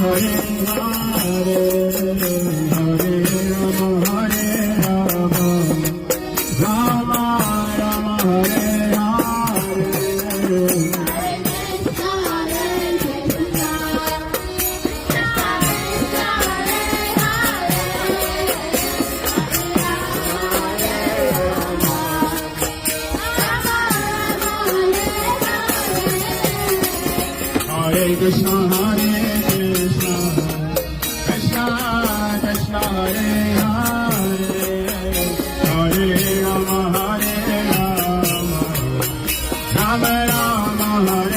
Hare Hare Hare Rama Rama Rama Hare Hare Hare Krishna Hare Krishna Krishna Krishna Hare Hare Hare Rama Rama Rama Rama Hare